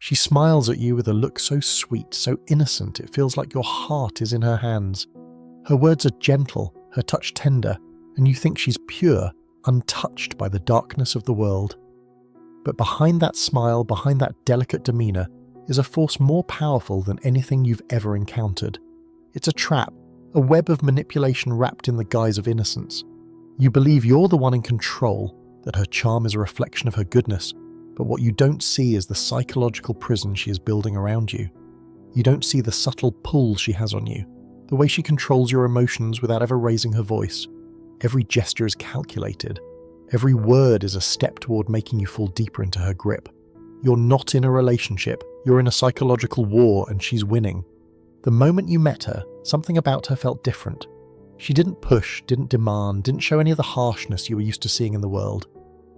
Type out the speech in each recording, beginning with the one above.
She smiles at you with a look so sweet, so innocent, it feels like your heart is in her hands. Her words are gentle, her touch tender, and you think she's pure, untouched by the darkness of the world. But behind that smile, behind that delicate demeanour, is a force more powerful than anything you've ever encountered. It's a trap, a web of manipulation wrapped in the guise of innocence. You believe you're the one in control, that her charm is a reflection of her goodness, but what you don't see is the psychological prison she is building around you. You don't see the subtle pull she has on you, the way she controls your emotions without ever raising her voice. Every gesture is calculated. Every word is a step toward making you fall deeper into her grip. You're not in a relationship, you're in a psychological war, and she's winning. The moment you met her, something about her felt different. She didn't push, didn't demand, didn't show any of the harshness you were used to seeing in the world.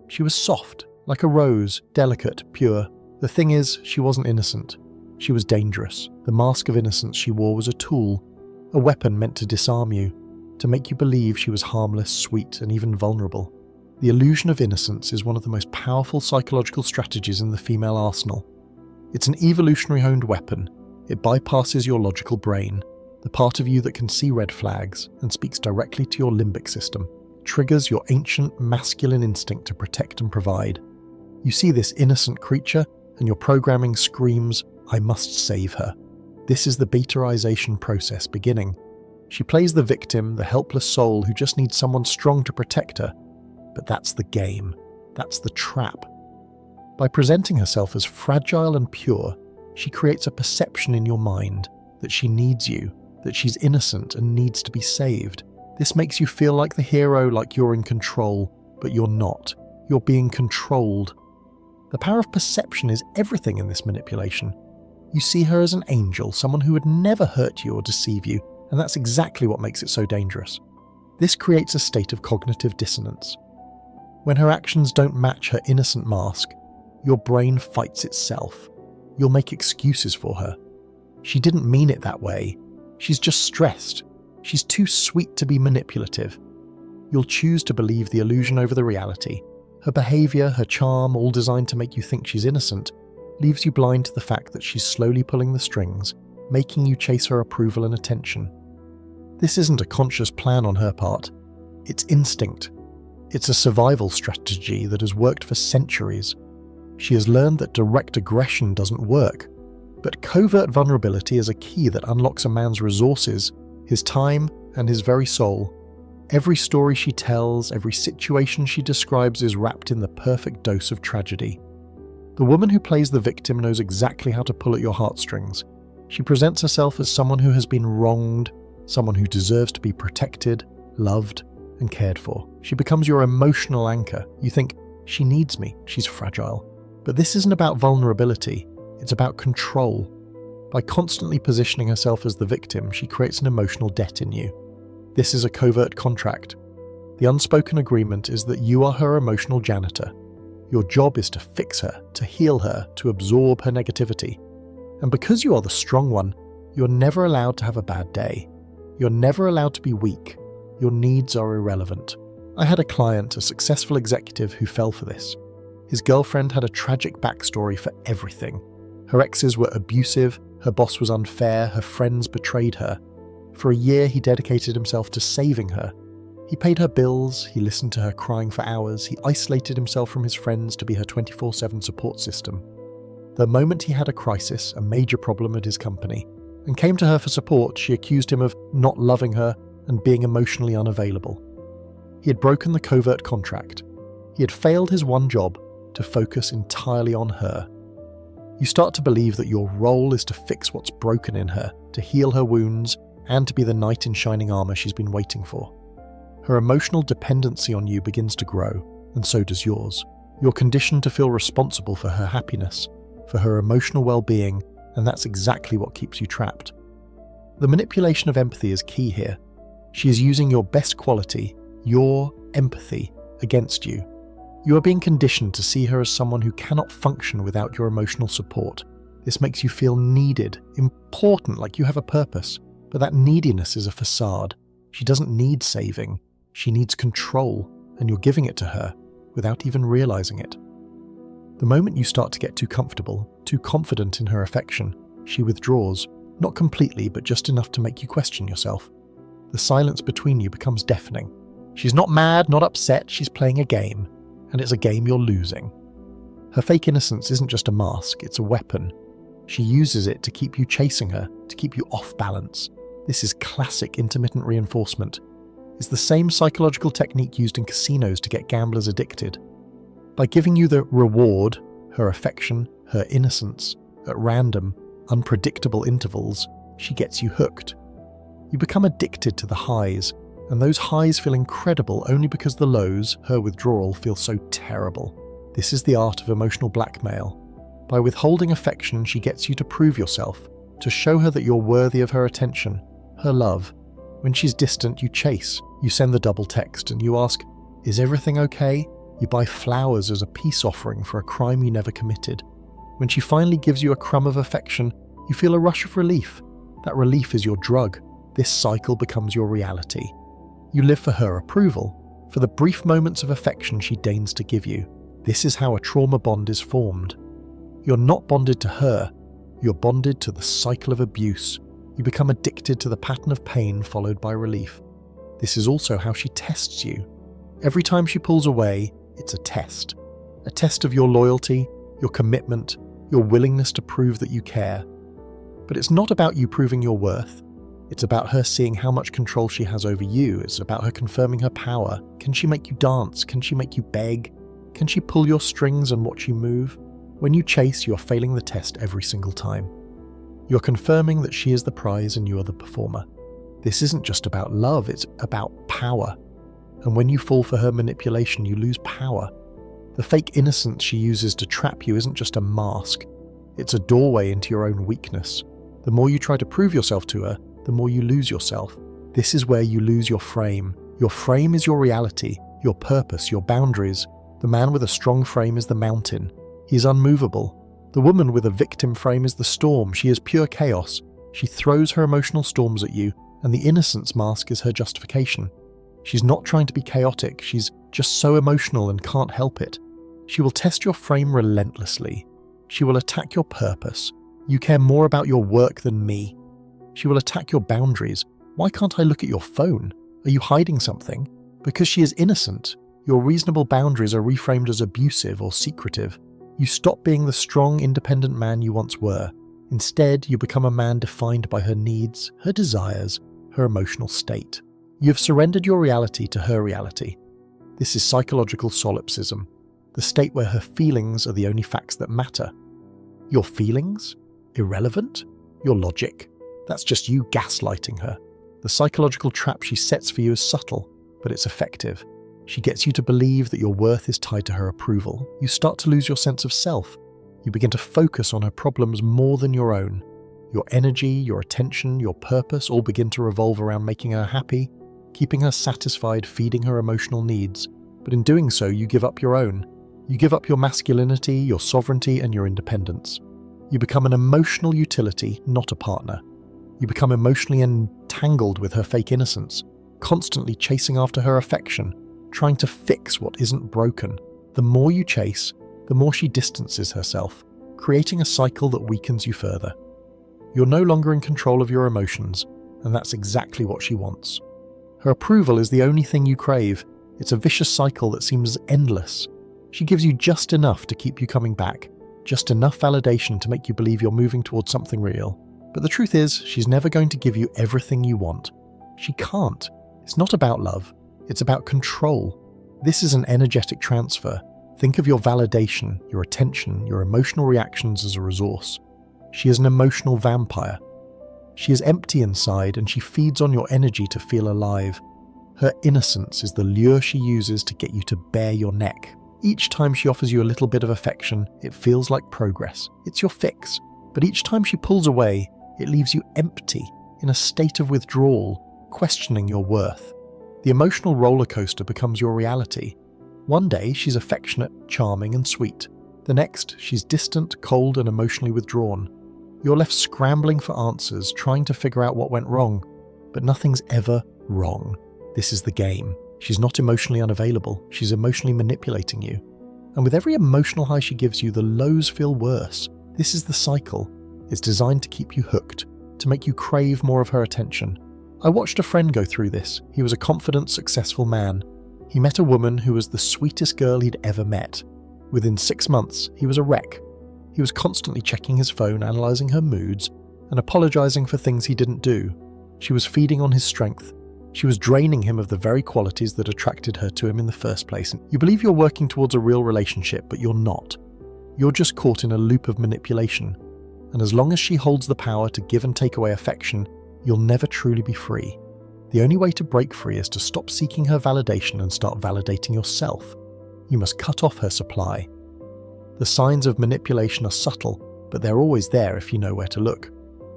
She was soft, like a rose, delicate, pure. The thing is, she wasn't innocent. She was dangerous. The mask of innocence she wore was a tool, a weapon meant to disarm you, to make you believe she was harmless, sweet, and even vulnerable. The illusion of innocence is one of the most powerful psychological strategies in the female arsenal. It's an evolutionary honed weapon. It bypasses your logical brain, the part of you that can see red flags, and speaks directly to your limbic system. It triggers your ancient masculine instinct to protect and provide. You see this innocent creature, and your programming screams, "I must save her." This is the betaization process beginning. She plays the victim, the helpless soul who just needs someone strong to protect her. But that's the game. That's the trap. By presenting herself as fragile and pure, she creates a perception in your mind that she needs you, that she's innocent and needs to be saved. This makes you feel like the hero, like you're in control, but you're not. You're being controlled. The power of perception is everything in this manipulation. You see her as an angel, someone who would never hurt you or deceive you, and that's exactly what makes it so dangerous. This creates a state of cognitive dissonance. When her actions don't match her innocent mask, your brain fights itself. You'll make excuses for her. She didn't mean it that way. She's just stressed. She's too sweet to be manipulative. You'll choose to believe the illusion over the reality. Her behaviour, her charm, all designed to make you think she's innocent, leaves you blind to the fact that she's slowly pulling the strings, making you chase her approval and attention. This isn't a conscious plan on her part. It's instinct. It's a survival strategy that has worked for centuries. She has learned that direct aggression doesn't work, but covert vulnerability is a key that unlocks a man's resources, his time, and his very soul. Every story she tells, every situation she describes is wrapped in the perfect dose of tragedy. The woman who plays the victim knows exactly how to pull at your heartstrings. She presents herself as someone who has been wronged, someone who deserves to be protected, loved, and cared for. She becomes your emotional anchor. You think, she needs me, she's fragile. But this isn't about vulnerability, it's about control. By constantly positioning herself as the victim, she creates an emotional debt in you. This is a covert contract. The unspoken agreement is that you are her emotional janitor. Your job is to fix her, to heal her, to absorb her negativity. And because you are the strong one, you're never allowed to have a bad day. You're never allowed to be weak. Your needs are irrelevant. I had a client, a successful executive, who fell for this. His girlfriend had a tragic backstory for everything. Her exes were abusive, her boss was unfair, her friends betrayed her. For a year, he dedicated himself to saving her. He paid her bills, he listened to her crying for hours, he isolated himself from his friends to be her 24/7 support system. The moment he had a crisis, a major problem at his company, and came to her for support, she accused him of not loving her and being emotionally unavailable. He had broken the covert contract. He had failed his one job, to focus entirely on her. You start to believe that your role is to fix what's broken in her, to heal her wounds, and to be the knight in shining armor she's been waiting for. Her emotional dependency on you begins to grow, and so does yours. You're conditioned to feel responsible for her happiness, for her emotional well-being, and that's exactly what keeps you trapped. The manipulation of empathy is key here. She is using your best quality, your empathy, against you. You are being conditioned to see her as someone who cannot function without your emotional support. This makes you feel needed, important, like you have a purpose. But that neediness is a facade. She doesn't need saving. She needs control, and you're giving it to her without even realizing it. The moment you start to get too comfortable, too confident in her affection, she withdraws, not completely, but just enough to make you question yourself. The silence between you becomes deafening. She's not mad, not upset, she's playing a game, and it's a game you're losing. Her fake innocence isn't just a mask, it's a weapon. She uses it to keep you chasing her, to keep you off balance. This is classic intermittent reinforcement. It's the same psychological technique used in casinos to get gamblers addicted. By giving you the reward, her affection, her innocence, at random, unpredictable intervals, she gets you hooked. You become addicted to the highs, and those highs feel incredible only because the lows, her withdrawal, feel so terrible. This is the art of emotional blackmail. By withholding affection, she gets you to prove yourself, to show her that you're worthy of her attention, her love. When she's distant, you chase, you send the double text, and you ask, "Is everything okay?" You buy flowers as a peace offering for a crime you never committed. When she finally gives you a crumb of affection, you feel a rush of relief. That relief is your drug. This cycle becomes your reality. You live for her approval, for the brief moments of affection she deigns to give you. This is how a trauma bond is formed. You're not bonded to her, you're bonded to the cycle of abuse. You become addicted to the pattern of pain followed by relief. This is also how she tests you. Every time she pulls away, it's a test of your loyalty, your commitment, your willingness to prove that you care. But it's not about you proving your worth. It's about her seeing how much control she has over you. It's about her confirming her power. Can she make you dance? Can she make you beg? Can she pull your strings and watch you move? When you chase, you're failing the test every single time. You're confirming that she is the prize and you are the performer. This isn't just about love, it's about power. And when you fall for her manipulation, you lose power. The fake innocence she uses to trap you isn't just a mask. It's a doorway into your own weakness. The more you try to prove yourself to her, the more you lose yourself. This is where you lose your frame. Your frame is your reality, your purpose, your boundaries. The man with a strong frame is the mountain. He is unmovable. The woman with a victim frame is the storm. She is pure chaos. She throws her emotional storms at you, and the innocence mask is her justification. She's not trying to be chaotic, she's just so emotional and can't help it. She will test your frame relentlessly. She will attack your purpose. You care more about your work than me. She will attack your boundaries. Why can't I look at your phone? Are you hiding something? Because she is innocent. Your reasonable boundaries are reframed as abusive or secretive. You stop being the strong, independent man you once were. Instead, you become a man defined by her needs, her desires, her emotional state. You have surrendered your reality to her reality. This is psychological solipsism, the state where her feelings are the only facts that matter. Your feelings? Irrelevant? Your logic? That's just you gaslighting her. The psychological trap she sets for you is subtle, but it's effective. She gets you to believe that your worth is tied to her approval. You start to lose your sense of self. You begin to focus on her problems more than your own. Your energy, your attention, your purpose all begin to revolve around making her happy, keeping her satisfied, feeding her emotional needs. But in doing so, you give up your own. You give up your masculinity, your sovereignty, and your independence. You become an emotional utility, not a partner. You become emotionally entangled with her fake innocence, constantly chasing after her affection, trying to fix what isn't broken. The more you chase, the more she distances herself, creating a cycle that weakens you further. You're no longer in control of your emotions, and that's exactly what she wants. Her approval is the only thing you crave. It's a vicious cycle that seems endless. She gives you just enough to keep you coming back, just enough validation to make you believe you're moving towards something real. But the truth is, she's never going to give you everything you want. She can't. It's not about love. It's about control. This is an energetic transfer. Think of your validation, your attention, your emotional reactions as a resource. She is an emotional vampire. She is empty inside and she feeds on your energy to feel alive. Her innocence is the lure she uses to get you to bare your neck. Each time she offers you a little bit of affection, it feels like progress. It's your fix. But each time she pulls away, it leaves you empty, in a state of withdrawal, questioning your worth. The emotional roller coaster becomes your reality. One day, she's affectionate, charming, and sweet. The next, she's distant, cold, and emotionally withdrawn. You're left scrambling for answers, trying to figure out what went wrong. But nothing's ever wrong. This is the game. She's not emotionally unavailable. She's emotionally manipulating you. And with every emotional high she gives you, the lows feel worse. This is the cycle. It's designed to keep you hooked, to make you crave more of her attention. I watched a friend go through this. He was a confident, successful man. He met a woman who was the sweetest girl he'd ever met. Within 6 months, he was a wreck. He was constantly checking his phone, analysing her moods, and apologising for things he didn't do. She was feeding on his strength. She was draining him of the very qualities that attracted her to him in the first place. You believe you're working towards a real relationship, but you're not. You're just caught in a loop of manipulation. And as long as she holds the power to give and take away affection, you'll never truly be free. The only way to break free is to stop seeking her validation and start validating yourself. You must cut off her supply. The signs of manipulation are subtle, but they're always there if you know where to look.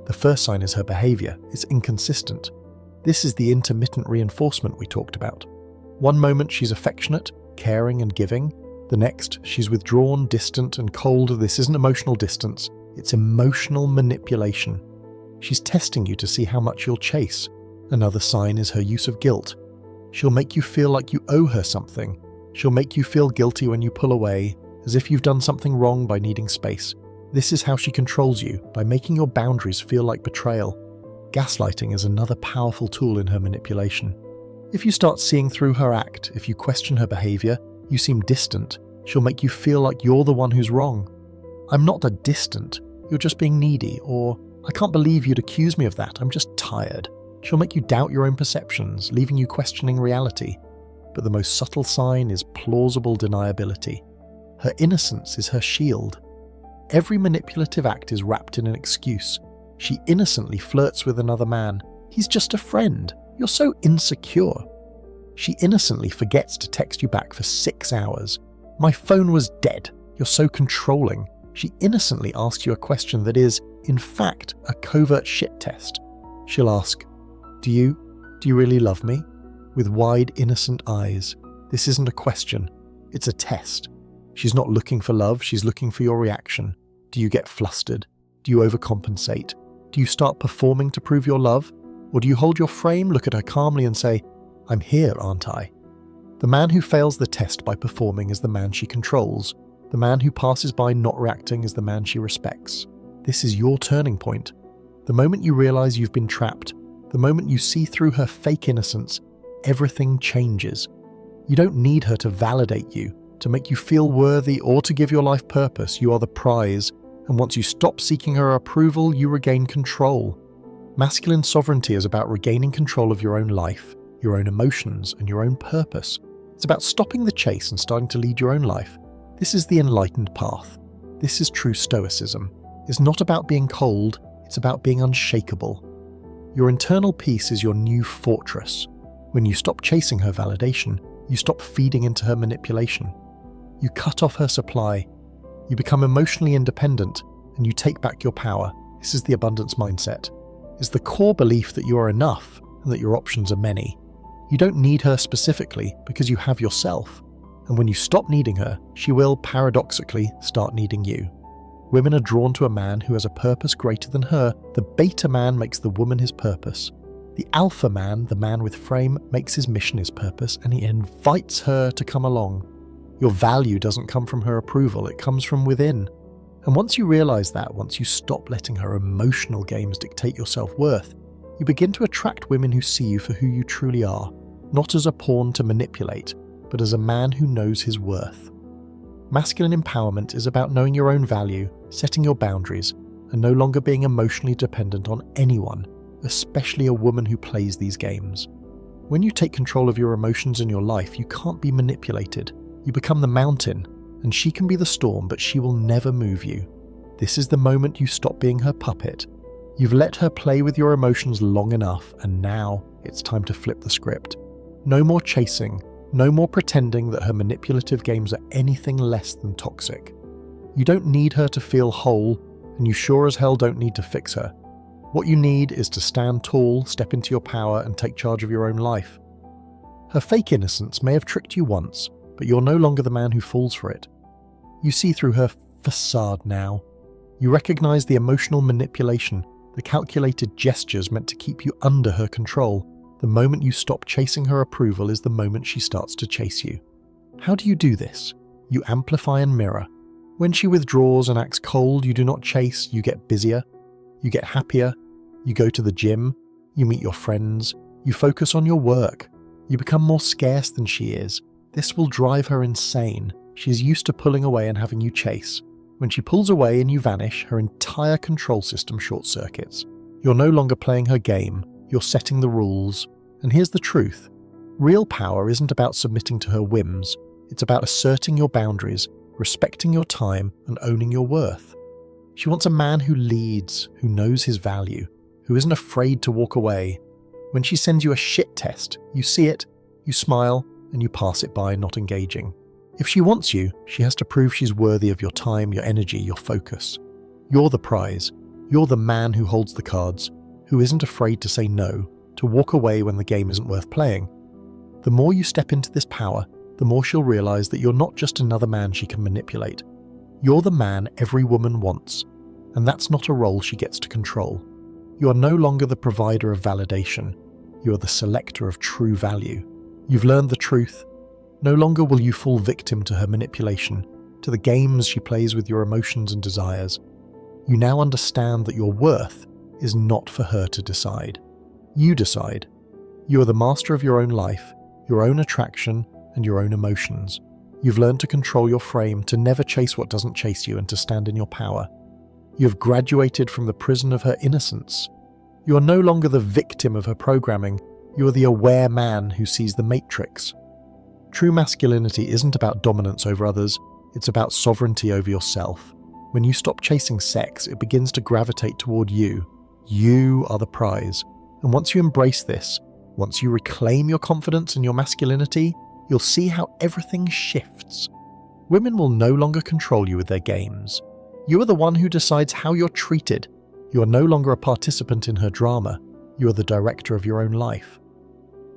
The first sign is her behaviour. It's inconsistent. This is the intermittent reinforcement we talked about. One moment she's affectionate, caring and giving. The next, she's withdrawn, distant and cold. This isn't emotional distance, it's emotional manipulation. She's testing you to see how much you'll chase. Another sign is her use of guilt. She'll make you feel like you owe her something. She'll make you feel guilty when you pull away, as if you've done something wrong by needing space. This is how she controls you, by making your boundaries feel like betrayal. Gaslighting is another powerful tool in her manipulation. If you start seeing through her act, if you question her behaviour, you seem distant, she'll make you feel like you're the one who's wrong. I'm not that distant, you're just being needy, or I can't believe you'd accuse me of that, I'm just tired. She'll make you doubt your own perceptions, leaving you questioning reality. But the most subtle sign is plausible deniability. Her innocence is her shield. Every manipulative act is wrapped in an excuse. She innocently flirts with another man. He's just a friend. You're so insecure. She innocently forgets to text you back for 6 hours. My phone was dead. You're so controlling. She innocently asks you a question that is, in fact, a covert shit test. She'll ask, Do you really love me? With wide, innocent eyes. This isn't a question. It's a test. She's not looking for love, she's looking for your reaction. Do you get flustered? Do you overcompensate? Do you start performing to prove your love? Or do you hold your frame, look at her calmly and say, I'm here, aren't I? The man who fails the test by performing is the man she controls. The man who passes by not reacting is the man she respects. This is your turning point. The moment you realize you've been trapped, the moment you see through her fake innocence, everything changes. You don't need her to validate you, to make you feel worthy or to give your life purpose. You are the prize. And once you stop seeking her approval, you regain control. Masculine sovereignty is about regaining control of your own life, your own emotions, and your own purpose. It's about stopping the chase and starting to lead your own life. This is the enlightened path. This is true stoicism. It's not about being cold, it's about being unshakable. Your internal peace is your new fortress. When you stop chasing her validation, you stop feeding into her manipulation. You cut off her supply. You become emotionally independent, and you take back your power. This is the abundance mindset. It's the core belief that you are enough and that your options are many. You don't need her specifically because you have yourself. And when you stop needing her, she will, paradoxically, start needing you. Women are drawn to a man who has a purpose greater than her. The beta man makes the woman his purpose. The alpha man, the man with frame, makes his mission his purpose, and he invites her to come along. Your value doesn't come from her approval, it comes from within. And once you realize that, once you stop letting her emotional games dictate your self-worth, you begin to attract women who see you for who you truly are, not as a pawn to manipulate, but as a man who knows his worth. Masculine empowerment is about knowing your own value, setting your boundaries, and no longer being emotionally dependent on anyone, especially a woman who plays these games. When you take control of your emotions in your life, you can't be manipulated. You become the mountain, and she can be the storm, but she will never move you. This is the moment you stop being her puppet. You've let her play with your emotions long enough, and now it's time to flip the script. No more chasing, no more pretending that her manipulative games are anything less than toxic. You don't need her to feel whole, and you sure as hell don't need to fix her. What you need is to stand tall, step into your power, and take charge of your own life. Her fake innocence may have tricked you once, but you're no longer the man who falls for it. You see through her facade now. You recognize the emotional manipulation, the calculated gestures meant to keep you under her control. The moment you stop chasing her approval is the moment she starts to chase you. How do you do this? You amplify and mirror. When she withdraws and acts cold, you do not chase, you get busier. You get happier. You go to the gym. You meet your friends. You focus on your work. You become more scarce than she is. This will drive her insane. She is used to pulling away and having you chase. When she pulls away and you vanish, her entire control system short-circuits. You're no longer playing her game. You're setting the rules. And here's the truth. Real power isn't about submitting to her whims. It's about asserting your boundaries, respecting your time, and owning your worth. She wants a man who leads, who knows his value, who isn't afraid to walk away. When she sends you a shit test, you see it, you smile, and you pass it by, not engaging. If she wants you, she has to prove she's worthy of your time, your energy, your focus. You're the prize. You're the man who holds the cards, who isn't afraid to say no, to walk away when the game isn't worth playing. The more you step into this power, the more she'll realize that you're not just another man she can manipulate. You're the man every woman wants, and that's not a role she gets to control. You are no longer the provider of validation. You are the selector of true value. You've learned the truth. No longer will you fall victim to her manipulation, to the games she plays with your emotions and desires. You now understand that your worth is not for her to decide. You decide. You are the master of your own life, your own attraction, and your own emotions. You've learned to control your frame, to never chase what doesn't chase you, and to stand in your power. You have graduated from the prison of her innocence. You are no longer the victim of her programming. You are the aware man who sees the matrix. True masculinity isn't about dominance over others, it's about sovereignty over yourself. When you stop chasing sex, it begins to gravitate toward you. You are the prize. And once you embrace this, once you reclaim your confidence and your masculinity, you'll see how everything shifts. Women will no longer control you with their games. You are the one who decides how you're treated. You are no longer a participant in her drama. You are the director of your own life.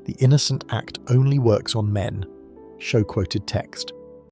The innocent act only works on men. Show quoted text.